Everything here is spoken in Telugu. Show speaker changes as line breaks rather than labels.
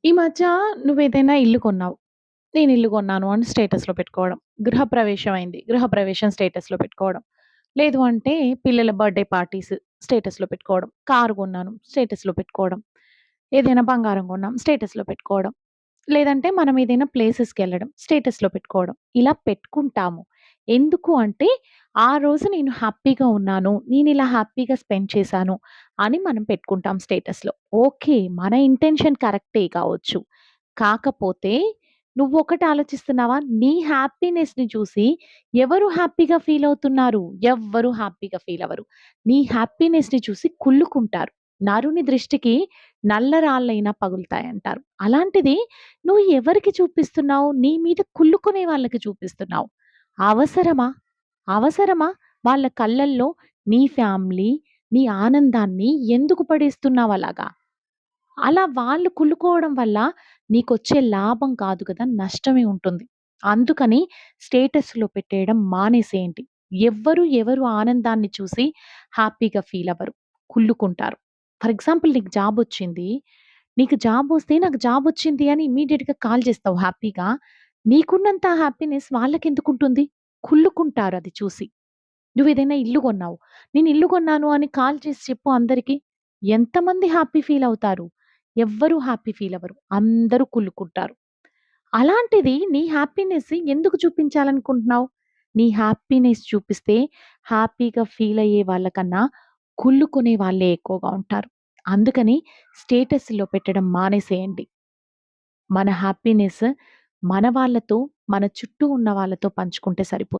ఈ మధ్య నువ్వేదైనా ఇల్లు కొన్నావు. నేను ఇల్లు కొన్నాను అని స్టేటస్‌లో పెట్టుకోవడం. గృహప్రవేశం అయింది. గృహప్రవేశం స్టేటస్‌లో పెట్టుకోవడం. లేదు అంటే పిల్లల బర్త్‌డే పార్టీస్ స్టేటస్‌లో పెట్టుకోవడం. కారు కొన్నాను స్టేటస్‌లో పెట్టుకోవడం. ఏదైనా బంగారం కొన్నాం స్టేటస్‌లో పెట్టుకోవడం. లేదంటే మనం ఏదైనా ప్లేసెస్‌కెళ్ళడం స్టేటస్‌లో పెట్టుకోవడం. ఇలా పెట్టుకుంటాము. ఎందుకు అంటే ఆ రోజు నేను హ్యాపీగా ఉన్నాను. నేనిలా హ్యాపీగా స్పెండ్ చేశాను అని మనం పెట్టుకుంటాం స్టేటస్‌లో. ఓకే. మన ఇంటెన్షన్ కరెక్టే కావచ్చు. కాకపోతే నువ్వొకటి ఆలోచిస్తున్నావా? నీ హ్యాపీనెస్‌ని చూసి ఎవరు హ్యాపీగా ఫీల్ అవుతున్నారు? ఎవ్వరు హ్యాపీగా ఫీల్ అవ్వరు. నీ హ్యాపీనెస్‌ని చూసి కుళ్ళుకుంటారు. నరుని దృష్టికి నల్ల రాళ్ళైనా పగులుతాయంటారు. అలాంటిది నువ్వు ఎవరికి చూపిస్తున్నావు? నీ మీద కుళ్ళుకునే వాళ్ళకి చూపిస్తున్నావు. అవసరమా? అవసరమా? వాళ్ళ కళ్ళల్లో నీ ఫ్యామిలీ, నీ ఆనందాన్ని ఎందుకు పడేస్తున్నావలాగా? అలా వాళ్ళు కుళ్ళుకోవడం వల్ల నీకొచ్చే లాభం కాదు కదా! నష్టమే ఉంటుంది. అందుకని స్టేటస్‌లో పెట్టేయడం మానేసేయండి. ఎవరు ఆనందాన్ని చూసి హ్యాపీగా ఫీల్ అవ్వరు. కుళ్ళుకుంటారు. ఫర్ ఎగ్జాంపుల్ నీకు జాబొచ్చింది. నీకు జాబొస్తే నాకు జాబొచ్చింది అని ఇమ్మీడియేట్‌గా కాల్ చేస్తావు హ్యాపీగా. నీకున్నంత హ్యాపీనెస్ వాళ్ళకెందుకుంటుంది? కుళ్ళుకుంటారు అది చూసి. నువ్వేదైనా ఇల్లు కొన్నావు. నేను ఇల్లు కొన్నాను అని కాల్ చేసి చెప్పు అందరికి. ఎంతమంది హ్యాపీ ఫీల్ అవుతారు? ఎవ్వరు హ్యాపీ ఫీల్ అవ్వరు. అందరూ కుళ్ళుకుంటారు. అలాంటిది నీ హ్యాపీనెస్ ఎందుకు చూపించాలనుకుంటున్నావు? నీ హ్యాపీనెస్ చూపిస్తే హ్యాపీగా ఫీల్ అయ్యే వాళ్ళకన్నా కుళ్ళుకునే వాళ్ళే ఎక్కువగా ఉంటారు. అందుకని స్టేటస్‌లో పెట్టడం మానేసేయండి. మన హ్యాపీనెస్ మన వాళ్ళతో, మన చుట్టూ ఉన్న వాళ్ళతో పంచుకుంటే సరిపోతుంది.